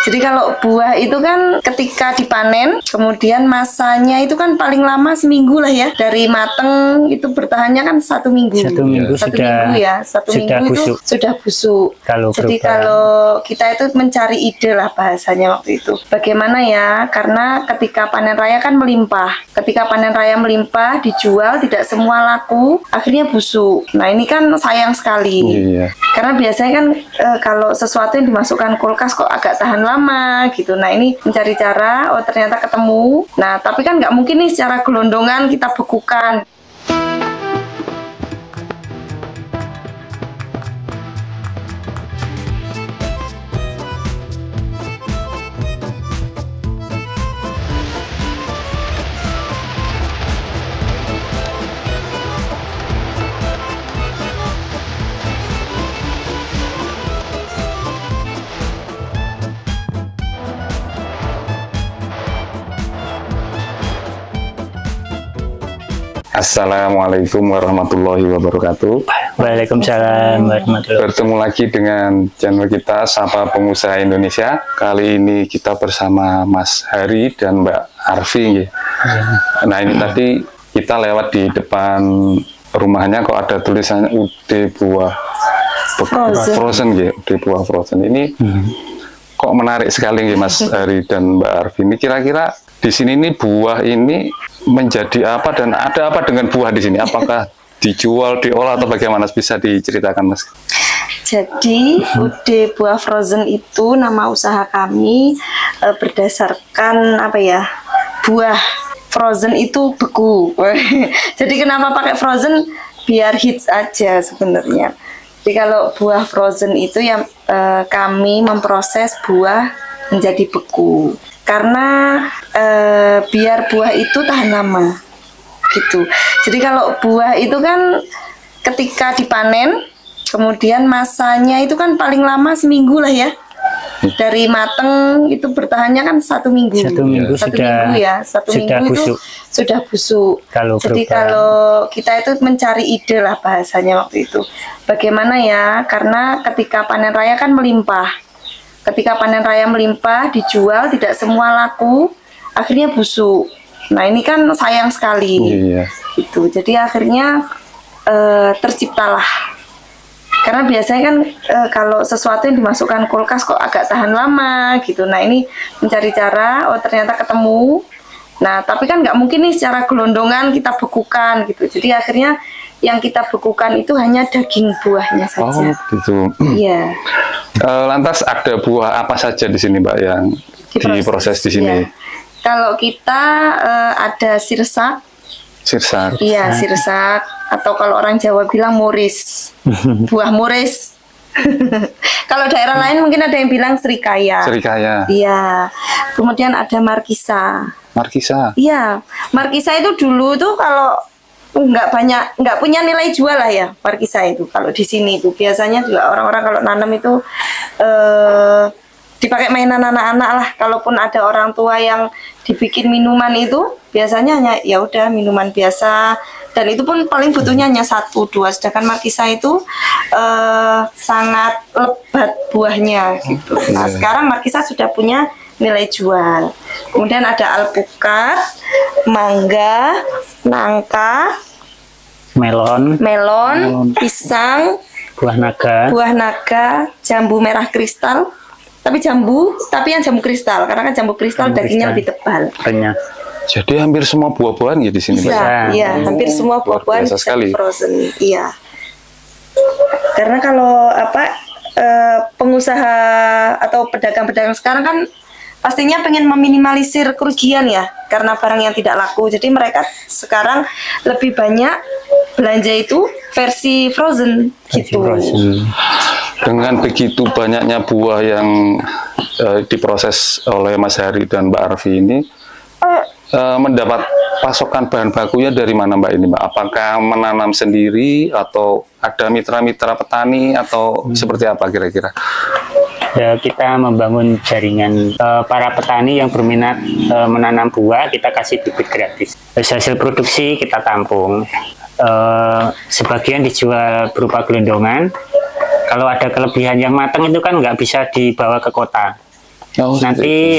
Jadi kalau buah itu kan ketika dipanen, kemudian masanya itu kan paling lama seminggu lah ya. Dari mateng itu bertahannya kan 1 minggu. 1 minggu Satu minggu busuk. Itu sudah busuk. Jadi berubah. kalau kita itu mencari ide lah bahasanya waktu itu. Bagaimana ya? Karena ketika panen raya kan melimpah. Ketika panen raya melimpah, dijual tidak semua laku, akhirnya busuk. Nah ini kan sayang sekali. Karena biasanya kan kalau sesuatu yang dimasukkan kulkas kok agak tahan lama gitu. Nah ini mencari cara, oh ternyata ketemu. Nah tapi kan nggak mungkin nih secara gelondongan kita bekukan. Assalamualaikum warahmatullahi wabarakatuh. Waalaikumsalam warahmatullahi wabarakatuh. Bertemu lagi dengan channel kita Sapa Pengusaha Indonesia. Kali ini kita bersama Mas Hari dan Mbak Arfi. Nah ini tadi kita lewat di depan rumahnya kok ada tulisannya UD Buah Frozen UD Buah Frozen. Ini kok menarik sekali Mas Hari dan Mbak Arfi. Ini kira-kira di sini nih buah ini menjadi apa dan ada apa dengan buah di sini? Apakah dijual, diolah atau bagaimana? Bisa diceritakan, Mas? Jadi UD Buah Frozen itu nama usaha kami berdasarkan apa ya? Buah frozen itu beku. Jadi kenapa pakai frozen? Biar hits aja sebenarnya. Jadi kalau buah frozen itu yang kami memproses buah menjadi beku. Karena biar buah itu tahan lama gitu. Jadi kalau buah itu kan ketika dipanen, kemudian masanya itu kan paling lama seminggu lah ya. Dari mateng itu bertahannya kan 1 minggu. 1 minggu Satu minggu busuk. Itu sudah busuk. Jadi berubah. kalau kita itu mencari ide lah bahasanya waktu itu. Bagaimana ya? Karena ketika panen raya kan melimpah. Ketika panen raya melimpah, dijual tidak semua laku, akhirnya busuk. Nah ini kan sayang sekali. Gitu. Jadi akhirnya terciptalah. Karena biasanya kan kalau sesuatu yang dimasukkan kulkas kok agak tahan lama gitu. Nah ini mencari cara, oh ternyata ketemu. Nah tapi kan nggak mungkin nih secara gelondongan kita bekukan gitu. Jadi akhirnya yang kita bekukan itu hanya daging buahnya saja. Oh gitu. Iya. Lantas ada buah apa saja di sini, Mbak, yang diproses di sini? Ya. Kalau kita ada sirsak. Sirsak. Iya, sirsak. Atau kalau orang Jawa bilang moris. Buah moris. Kalau daerah lain mungkin ada yang bilang serikaya. Serikaya. Iya. Kemudian ada markisa. Markisa. Iya, markisa itu dulu tuh kalau nggak punya nilai jual lah ya markisa itu. Kalau di sini itu biasanya juga orang-orang kalau nanam itu dipakai mainan anak-anak lah. Kalaupun ada orang tua yang dibikin minuman itu biasanya hanya ya udah minuman biasa, dan itu pun paling butuhnya hanya 1, 2. Sedangkan markisa itu sangat lebat buahnya gitu. Nah sekarang markisa sudah punya nilai jual. Kemudian ada alpukat, mangga, nangka, melon, pisang, buah naga, jambu merah kristal. Tapi yang jambu kristal, karena kan jambu kristal dagingnya lebih tebal. Renyah. Jadi hampir semua buah-buahan ya di sini, Mbak? Iya, hampir semua buah-buahan bisa frozen. Iya. Karena kalau pengusaha atau pedagang-pedagang sekarang kan pastinya pengen meminimalisir kerugian ya, karena barang yang tidak laku. Jadi mereka sekarang lebih banyak belanja itu versi frozen gitu. Dengan begitu banyaknya buah yang diproses oleh Mas Hari dan Mbak Arfi ini, mendapat pasokan bahan bakunya dari mana, Mbak, ini, Mbak? Apakah menanam sendiri atau ada mitra-mitra petani atau seperti apa kira-kira? Ya, kita membangun jaringan para petani yang berminat menanam buah, kita kasih bibit gratis. Hasil produksi kita tampung. Sebagian dijual berupa gelondongan. Kalau ada kelebihan yang matang itu kan nggak bisa dibawa ke kota. Oh, nanti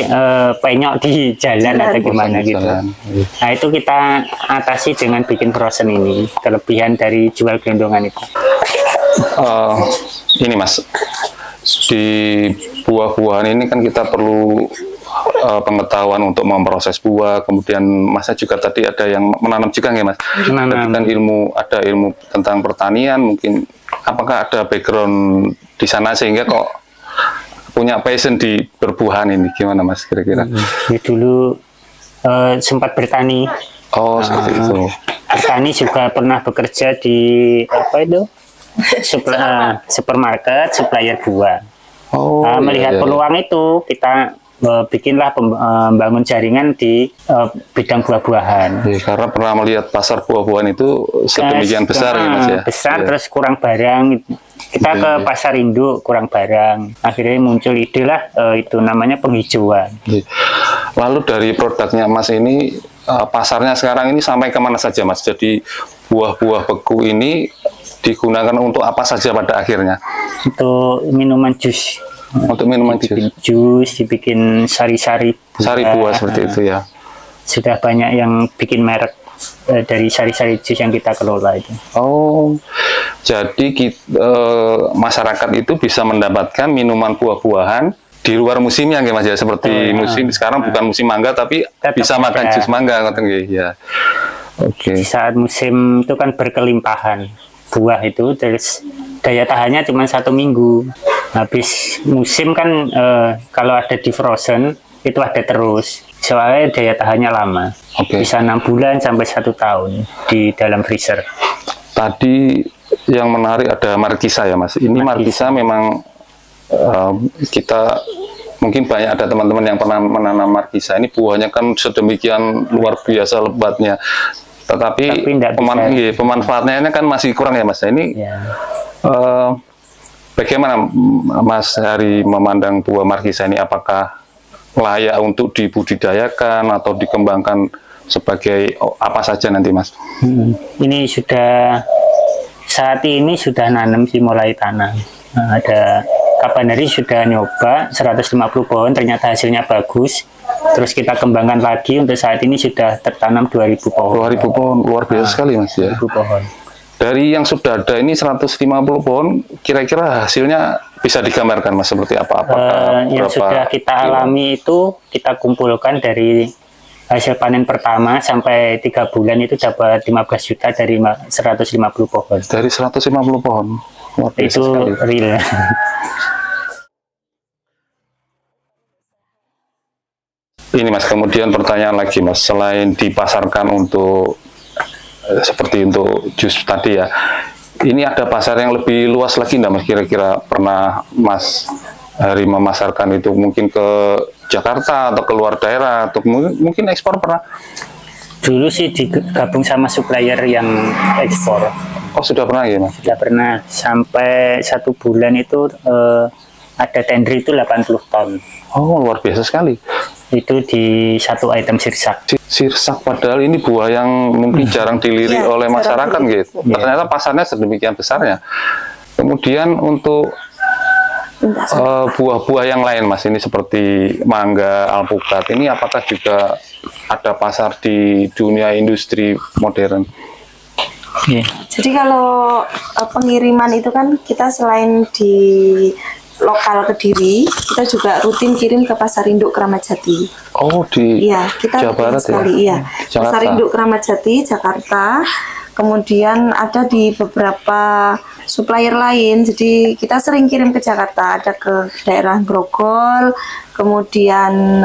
penyok di jalan atau gimana gitu. Jalan. Nah itu kita atasi dengan bikin frozen ini, kelebihan dari jual gelondongan itu. Ini Mas, di buah-buahan ini kan kita perlu pengetahuan untuk memproses buah, kemudian Masnya juga tadi ada yang menanam juga nggak Mas? Menanam. Kan ada ilmu tentang pertanian, mungkin apakah ada background di sana sehingga kok punya passion di berbuahan ini, gimana Mas kira-kira? Ya, dulu sempat bertani. Oh seperti itu. Bertani juga pernah bekerja di apa itu? Supermarket, supplier buah. Oh, Melihat peluang itu, kita bikinlah membangun jaringan di bidang buah-buahan. Ya, karena pernah melihat pasar buah-buahan itu sedemikian besar ya Mas ya. Besar ya. Terus kurang barang. Kita ke pasar induk kurang barang. Akhirnya muncul ide lah itu namanya penghijauan. Ya. Lalu dari produknya Mas ini pasarnya sekarang ini sampai kemana saja Mas? Jadi buah-buah beku ini digunakan untuk apa saja pada akhirnya? Untuk minuman jus. Untuk minuman jus, dibikin sari-sari buah. Sari buah seperti itu ya. Sudah banyak yang bikin merek dari sari-sari jus yang kita kelola itu. Oh, jadi masyarakat itu bisa mendapatkan minuman buah-buahan di luar musimnya nggih Mas ya, seperti musim sekarang bukan musim mangga tapi bisa makan jus mangga ngoten nggih ya. Oke. Di saat musim itu kan berkelimpahan buah itu, terus daya tahannya cuma 1 minggu. Habis musim kan kalau ada di frozen itu ada terus, soalnya daya tahannya lama. Bisa 6 bulan sampai 1 tahun di dalam freezer. Tadi yang menarik ada markisa ya Mas. Ini markisa memang kita mungkin banyak ada teman-teman yang pernah menanam markisa. Ini buahnya kan sedemikian luar biasa lebatnya. Tetapi pemanfaatannya kan masih kurang ya Mas. Ini bagaimana Mas Hari memandang buah markisa ini? Apakah layak untuk dibudidayakan atau dikembangkan sebagai apa saja nanti Mas? Ini sudah saat ini sudah nanam sih, mulai tanam. Nah, ada kapan hari sudah nyoba 150 pohon, ternyata hasilnya bagus. Terus kita kembangkan lagi, untuk saat ini sudah tertanam 2000 pohon. 2000 pohon, luar biasa sekali Mas ya. 2000 pohon. Dari yang sudah ada ini 150 pohon, kira-kira hasilnya bisa digambarkan Mas seperti apa? Yang sudah kita alami itu kita kumpulkan dari hasil panen pertama sampai 3 bulan itu dapat 15 juta dari 150 pohon. Dari 150 pohon, luar biasa itu sekali. Real. Ini Mas, kemudian pertanyaan lagi Mas, selain dipasarkan untuk seperti untuk jus tadi ya, ini ada pasar yang lebih luas lagi enggak Mas? Kira-kira pernah Mas Hari memasarkan itu mungkin ke Jakarta atau ke luar daerah atau mungkin ekspor pernah? Dulu sih digabung sama supplier yang ekspor. Oh sudah pernah ya Mas? Sudah pernah, sampai 1 bulan itu ada tender itu 80 ton. Oh luar biasa sekali. Itu di 1 item sirsak. Sirsak, padahal ini buah yang mungkin jarang dilirik oleh masyarakat gitu. Ternyata pasarnya sedemikian besarnya. Kemudian untuk buah-buah yang lain Mas, ini seperti mangga, alpukat, ini apakah juga ada pasar di dunia industri modern? Jadi kalau pengiriman itu kan kita selain di lokal Kediri, kita juga rutin kirim ke Pasar Induk Kramat Jati. Oh di kita Jawa Barat sekali, ya? Pasar Induk Kramat Jati, Jakarta. Kemudian ada di beberapa supplier lain, jadi kita sering kirim ke Jakarta, ada ke daerah Grogol, kemudian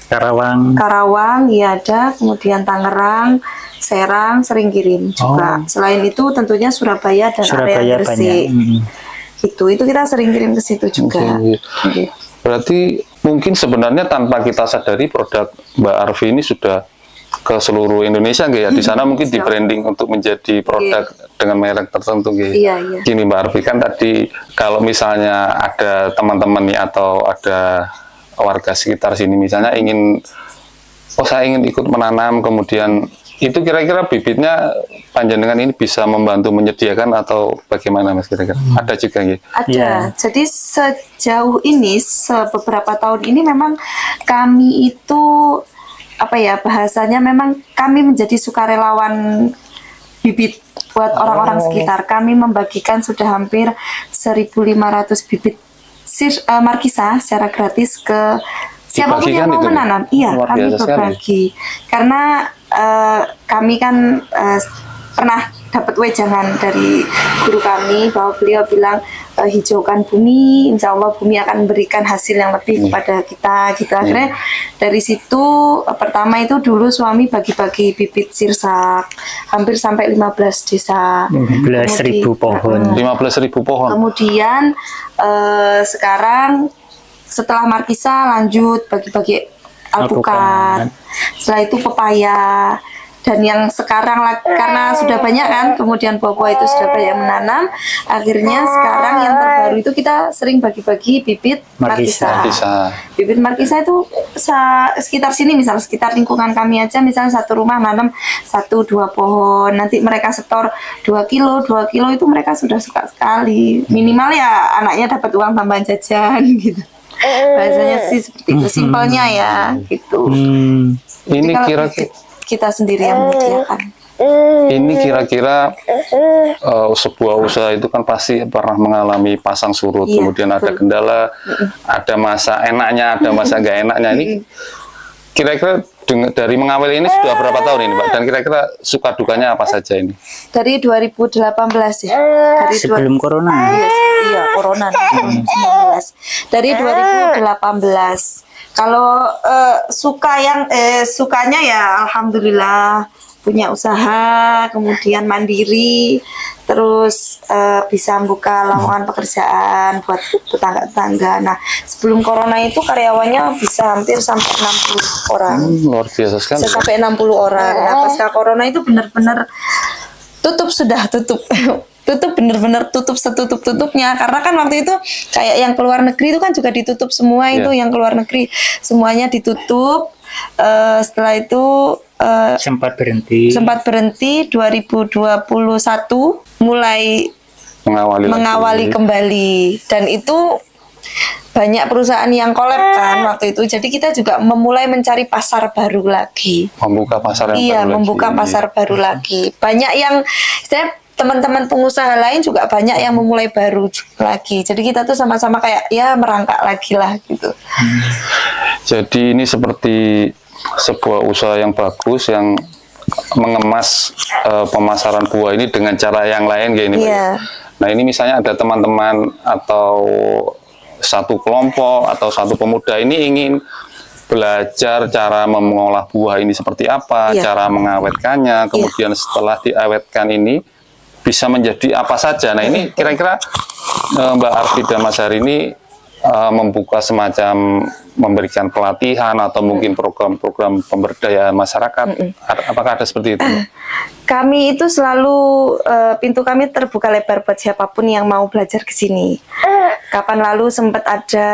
Karawang, ya ada, kemudian Tangerang, Serang, sering kirim juga. Selain itu tentunya Surabaya dan area Gresik. Gitu, itu kita sering kirim ke situ juga. Berarti mungkin sebenarnya tanpa kita sadari produk Mbak Arfi ini sudah ke seluruh Indonesia ya. Di sana mungkin di branding untuk menjadi produk dengan merek tertentu Gini Mbak Arfi, kan tadi kalau misalnya ada teman-teman nih atau ada warga sekitar sini misalnya ingin saya ingin ikut menanam, kemudian Itu kira-kira bibitnya panjenengan ini bisa membantu menyediakan atau bagaimana Mas kira-kira? Ada juga ya? Ada. Ya. Jadi sejauh ini, beberapa tahun ini memang kami itu apa ya bahasanya, memang kami menjadi sukarelawan bibit buat orang-orang sekitar. Kami membagikan sudah hampir 1.500 bibit markisa secara gratis ke siapapun yang mau menanam. Iya, kami berbagi. Karena kami kan pernah dapat wejangan dari guru kami bahwa beliau bilang hijaukan bumi, insya Allah bumi akan memberikan hasil yang lebih kepada kita gitu. Akhirnya dari situ pertama itu dulu suami bagi-bagi bibit sirsak hampir sampai 15 desa, 15.000 pohon. 15.000 pohon. Kemudian sekarang setelah markisa lanjut bagi-bagi alpukat, setelah itu pepaya. Dan yang sekarang karena sudah banyak kan, kemudian buah-buah itu sudah banyak menanam, akhirnya sekarang yang terbaru itu kita sering bagi-bagi bibit markisa. Bibit markisa itu sekitar sini, misal sekitar lingkungan kami aja, misalnya satu rumah nanam 1-2 pohon, nanti mereka setor 2 kilo itu mereka sudah suka sekali. Minimal ya anaknya dapat uang tambahan jajan gitu. Bahasanya sih seperti itu, simpelnya ya gitu. Ini kira-kira kita sendiri yang menyediakan. Ini kira-kira sebuah usaha itu kan pasti pernah mengalami pasang surut, kemudian ada kendala, ada masa enaknya, ada masa nggak enaknya. Ini kira-kira dari mengawal ini sudah berapa tahun ini Pak? Dan kira-kira suka dukanya apa saja ini? Dari 2018 ya. Dari sebelum corona. Iya, corona 2019. Dari 2018. Kalau sukanya ya alhamdulillah punya usaha, kemudian mandiri, terus bisa membuka lowongan pekerjaan buat tetangga-tetangga. Nah, sebelum corona itu karyawannya bisa hampir sampai 60 orang. Luar biasa sekali. Sampai 60 orang. Nah, pasca corona itu benar-benar tutup bener-bener tutup setutup-tutupnya, karena kan waktu itu kayak yang keluar negeri itu kan juga ditutup semua. Itu yang keluar negeri semuanya ditutup. Setelah itu sempat berhenti 2021 mulai mengawali kembali, dan itu banyak perusahaan yang kolab kan waktu itu. Jadi kita juga memulai mencari pasar baru lagi. Membuka pasar yang baru membuka lagi. pasar baru lagi. Banyak yang teman-teman pengusaha lain juga banyak yang memulai baru lagi. Jadi kita tuh sama-sama kayak ya merangkak lagi lah gitu. Jadi ini seperti sebuah usaha yang bagus yang mengemas pemasaran buah ini dengan cara yang lain kayak ini. Nah, ini misalnya ada teman-teman atau satu kelompok atau satu pemuda ini ingin belajar cara mengolah buah ini seperti apa, cara mengawetkannya, kemudian setelah diawetkan ini bisa menjadi apa saja. Nah, ini kira-kira Mbak Arfi dan Mas Hari ini membuka semacam memberikan pelatihan atau mungkin program-program pemberdayaan masyarakat. Apakah ada seperti itu? Kami itu selalu pintu kami terbuka lebar buat siapapun yang mau belajar ke sini. Kapan lalu sempat ada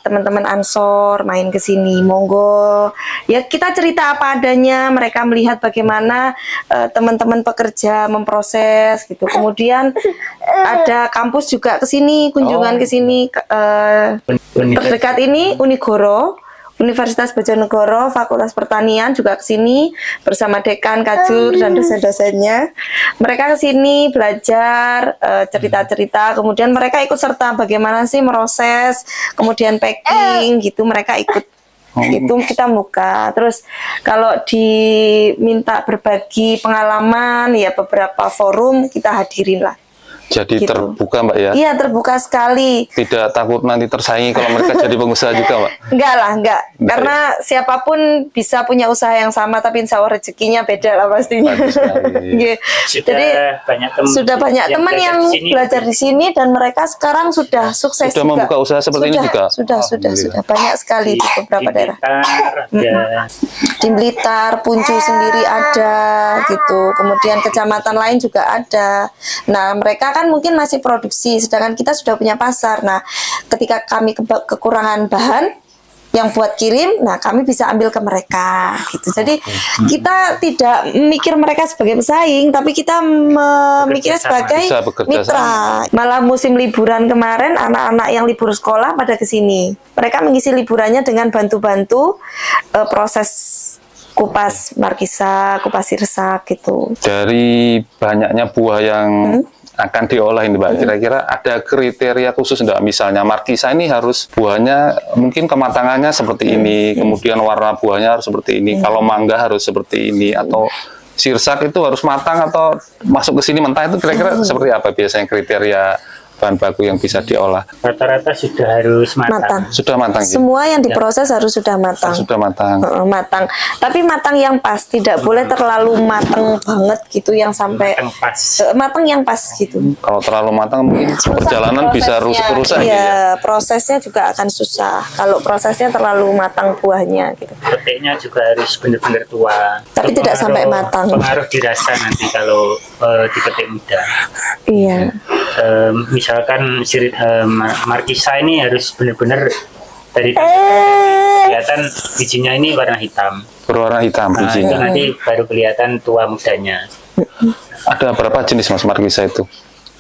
teman-teman Ansor main ke sini, monggo. Ya kita cerita apa adanya, mereka melihat bagaimana teman-teman pekerja memproses gitu. Kemudian ada kampus juga ke sini, kunjungan ke sini. Terdekat ini Unigoro, Universitas Bojonegoro, Fakultas Pertanian juga ke sini bersama dekan, kajur, dan dosen-dosennya. Mereka ke sini belajar cerita-cerita, kemudian mereka ikut serta bagaimana sih meroses, kemudian packing gitu, mereka ikut. Itu kita buka. Terus kalau diminta berbagi pengalaman, ya beberapa forum kita hadirin lah. Jadi gitu. Terbuka Mbak ya? Iya, terbuka sekali. Tidak takut nanti tersaingi kalau mereka jadi pengusaha juga Mbak? Enggak lah, enggak. Karena siapapun bisa punya usaha yang sama, tapi insya Allah rezekinya beda lah pastinya. Jadi sudah banyak teman yang belajar di sini, dan mereka sekarang sudah sukses. Sudah membuka usaha seperti ini juga? Sudah banyak sekali di beberapa daerah. Di Blitar, Puncu sendiri ada gitu. Kemudian kecamatan lain juga ada. Nah, mereka kan mungkin masih produksi, sedangkan kita sudah punya pasar. Nah, ketika kami kekurangan bahan, yang buat kirim, nah kami bisa ambil ke mereka gitu. Jadi kita tidak mikir mereka sebagai pesaing, tapi kita memikirnya sebagai mitra. Malah musim liburan kemarin anak-anak yang libur sekolah pada kesini, mereka mengisi liburannya dengan bantu-bantu proses kupas markisa, kupas sirsak gitu. Dari banyaknya buah yang akan diolah ini Mbak, kira-kira ada kriteria khusus enggak? Misalnya markisa ini harus buahnya mungkin kematangannya seperti ini, kemudian warna buahnya harus seperti ini, kalau mangga harus seperti ini, atau sirsak itu harus matang atau masuk ke sini mentah, itu kira-kira seperti apa biasanya kriteria bahan baku yang bisa diolah? Rata-rata sudah harus matang. Sudah matang. Semua yang diproses harus sudah matang. Sudah matang. Matang. Tapi matang yang pas, tidak boleh terlalu matang banget gitu yang sampai matang pas. Matang yang pas gitu. Kalau terlalu matang mungkin perjalanan bisa rusak. Iya, prosesnya juga akan susah. Kalau prosesnya terlalu matang buahnya gitu. Petiknya juga harus benar-benar tua. Tapi tidak sampai matang. Pengaruh dirasa nanti kalau dipetik muda. Iya. Misalkan markisa ini harus benar-benar dari kelihatan bijinya ini warna hitam. Berwarna hitam bijinya. Itu nanti baru kelihatan tua mudanya. Ada berapa jenis Mas markisa itu?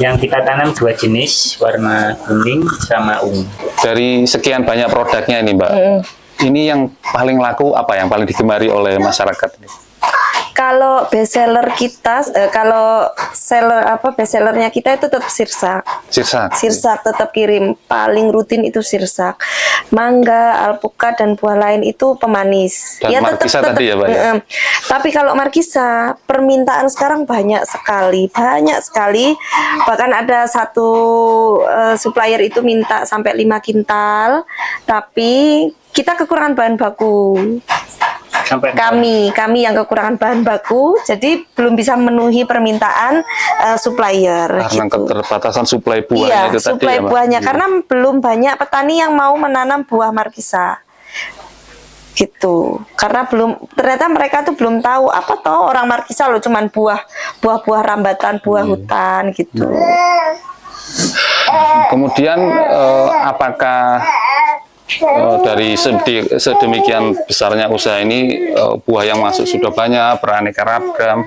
Yang kita tanam 2 jenis, warna kuning sama ungu. Dari sekian banyak produknya ini Mbak, ini yang paling laku apa, yang paling digemari oleh masyarakat ini? Kalau bestseller kita, kalau bestsellernya kita itu tetap sirsak. Sirsak tetap kirim. Paling rutin itu sirsak. Mangga, alpukat dan buah lain itu pemanis. Dan ya markisa tetap, tadi ya Pak ya? Tapi kalau markisa, permintaan sekarang banyak sekali. Bahkan ada satu supplier itu minta sampai 5 kintal. Tapi kita kekurangan bahan baku. Kami yang kekurangan bahan baku, jadi belum bisa memenuhi permintaan supplier. Karena gitu. keterbatasan suplai buahnya itu suplai tadi ya, buahnya, karena belum banyak petani yang mau menanam buah markisa. Gitu. Karena ternyata mereka tuh belum tahu apa toh orang markisa loh, cuman buah-buah rambatan, buah hutan gitu. Kemudian apakah dari sedemikian besarnya usaha ini, buah yang masuk sudah banyak, beraneka ragam,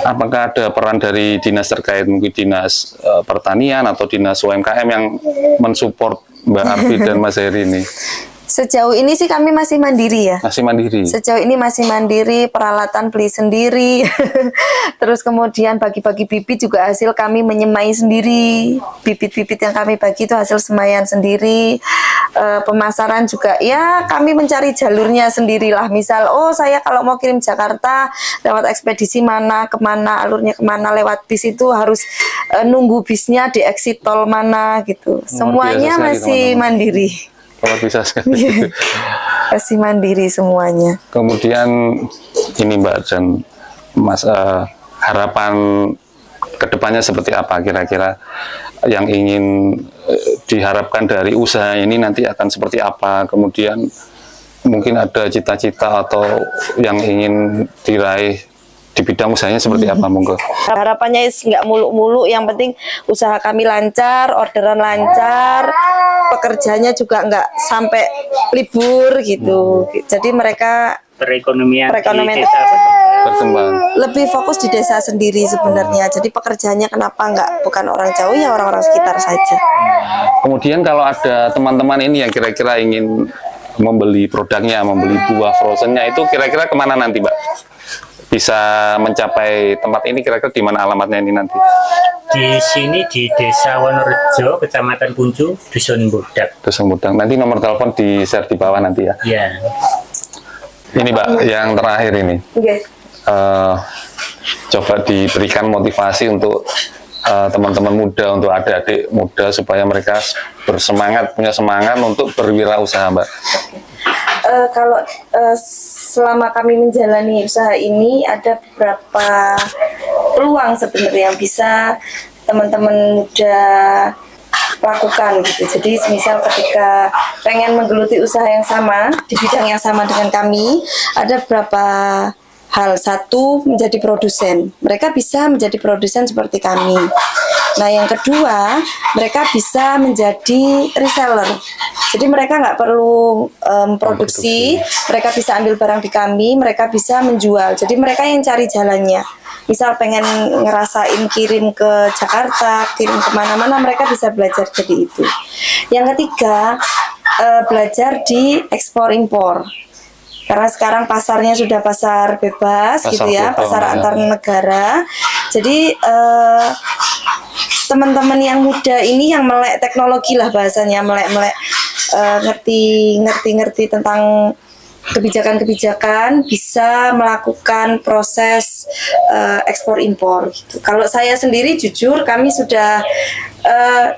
apakah ada peran dari dinas terkait, mungkin dinas pertanian atau dinas UMKM yang mensupport Mbak Arfi dan Mas Heri ini? Sejauh ini sih kami masih mandiri ya. Masih mandiri. Sejauh ini masih mandiri, peralatan beli sendiri. Terus kemudian bagi-bagi bibit juga hasil kami menyemai sendiri. Bibit-bibit yang kami bagi itu hasil semayan sendiri. Pemasaran juga ya kami mencari jalurnya sendirilah. Misal, oh saya kalau mau kirim Jakarta lewat ekspedisi mana, kemana, alurnya kemana, lewat bis itu harus nunggu bisnya di exit tol mana gitu. Semuanya masih mandiri. Kalau bisa sekali. Masih mandiri semuanya. Kemudian ini Mbak dan Mas, harapan kedepannya seperti apa kira-kira yang ingin diharapkan dari usaha ini nanti akan seperti apa? Kemudian mungkin ada cita-cita atau yang ingin diraih di bidang usahanya seperti apa, monggo? Harapannya nggak muluk-muluk, yang penting usaha kami lancar, orderan lancar, pekerjanya juga nggak sampai libur gitu. Jadi mereka perekonomian di desa berkembang. Lebih fokus di desa sendiri sebenarnya. Jadi pekerjaannya kenapa bukan orang jauh, ya orang-orang sekitar saja. Kemudian kalau ada teman-teman ini yang kira-kira ingin membeli produknya, membeli buah frozennya, itu kira-kira kemana nanti Mbak? Bisa mencapai tempat ini kira-kira di mana alamatnya ini nanti? Di sini di Desa Wonorejo, Kecamatan Puncu, Dusun Budak. Dusun Budak. Nanti nomor telepon di share di bawah nanti ya. Iya. Ini Mbak, yang terakhir ini. Coba diberikan motivasi untuk teman-teman muda, untuk adik-adik muda supaya mereka bersemangat, punya semangat untuk berwirausaha, Mbak. Kalau selama kami menjalani usaha ini ada beberapa peluang sebenarnya yang bisa teman-teman muda lakukan gitu. Jadi misal ketika pengen menggeluti usaha yang sama di bidang yang sama dengan kami, ada beberapa hal. Satu, menjadi produsen. Mereka bisa menjadi produsen seperti kami. Nah, yang kedua, mereka bisa menjadi reseller. Jadi mereka nggak perlu produksi, mereka bisa ambil barang di kami, mereka bisa menjual. Jadi mereka yang cari jalannya. Misal pengen ngerasain kirim ke Jakarta, kirim kemana-mana, mereka bisa belajar jadi itu. Yang ketiga, belajar di ekspor impor. Karena sekarang pasarnya sudah pasar bebas, gitu ya, pasar antar negara. Jadi teman-teman yang muda ini yang melek teknologi lah bahasanya, melek ngerti tentang kebijakan-kebijakan, bisa melakukan proses ekspor impor gitu. Kalau saya sendiri jujur kami sudah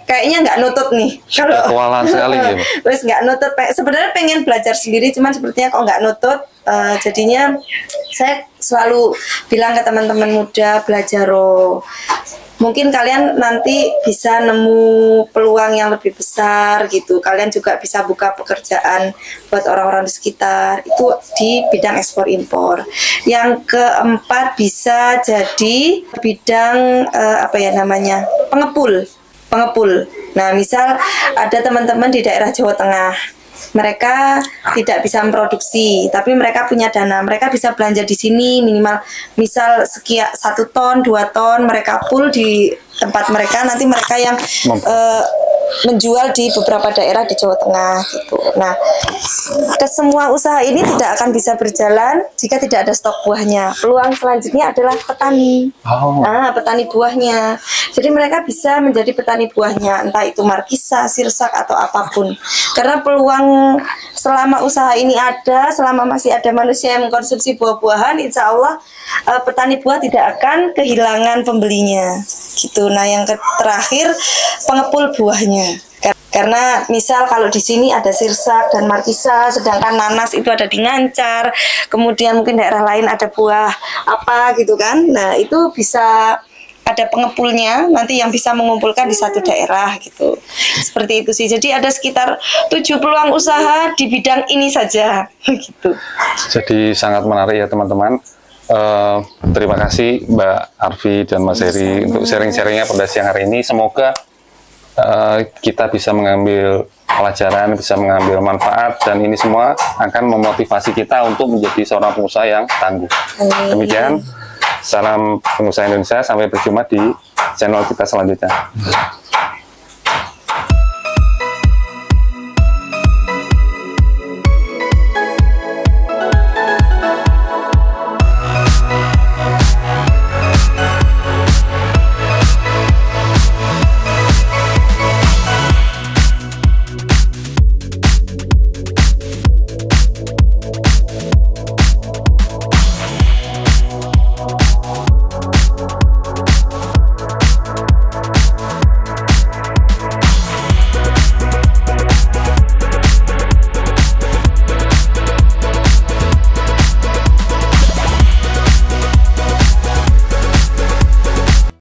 kayaknya nggak nutut nih, kalau kewalahan sekali ya. Terus nggak nutut, sebenarnya pengen belajar sendiri, cuman sepertinya kok nggak nutut. Jadinya saya selalu bilang ke teman-teman muda, belajar mungkin kalian nanti bisa nemu peluang yang lebih besar gitu. Kalian juga bisa buka pekerjaan buat orang-orang di sekitar, itu di bidang ekspor impor. Yang keempat, bisa jadi bidang pengepul. Nah, misal ada teman-teman di daerah Jawa Tengah, mereka tidak bisa memproduksi, tapi mereka punya dana, mereka bisa belanja di sini minimal, misal sekian 1 ton, 2 ton, mereka pool di tempat mereka, nanti mereka yang menjual di beberapa daerah di Jawa Tengah gitu. Nah, kesemua usaha ini tidak akan bisa berjalan jika tidak ada stok buahnya. Peluang selanjutnya adalah petani. Petani buahnya. Jadi mereka bisa menjadi petani buahnya, entah itu markisa, sirsak atau apapun. Karena peluang selama usaha ini ada, selama masih ada manusia yang mengkonsumsi buah-buahan, insya Allah petani buah tidak akan kehilangan pembelinya gitu. Nah, yang terakhir, pengepul buahnya. Karena misal kalau di sini ada sirsak dan markisa, sedangkan nanas itu ada di Ngancar, kemudian mungkin daerah lain ada buah apa gitu kan. Nah, itu bisa ada pengepulnya nanti yang bisa mengumpulkan di satu daerah gitu. Seperti itu sih. Jadi ada sekitar 7 peluang usaha di bidang ini saja gitu. Jadi sangat menarik ya teman-teman. Terima kasih Mbak Arfi dan Mas Heri untuk sharing-sharingnya pada siang hari ini. Semoga kita bisa mengambil pelajaran, bisa mengambil manfaat, dan ini semua akan memotivasi kita untuk menjadi seorang pengusaha yang tangguh. Demikian, salam pengusaha Indonesia, sampai berjumpa di channel kita selanjutnya.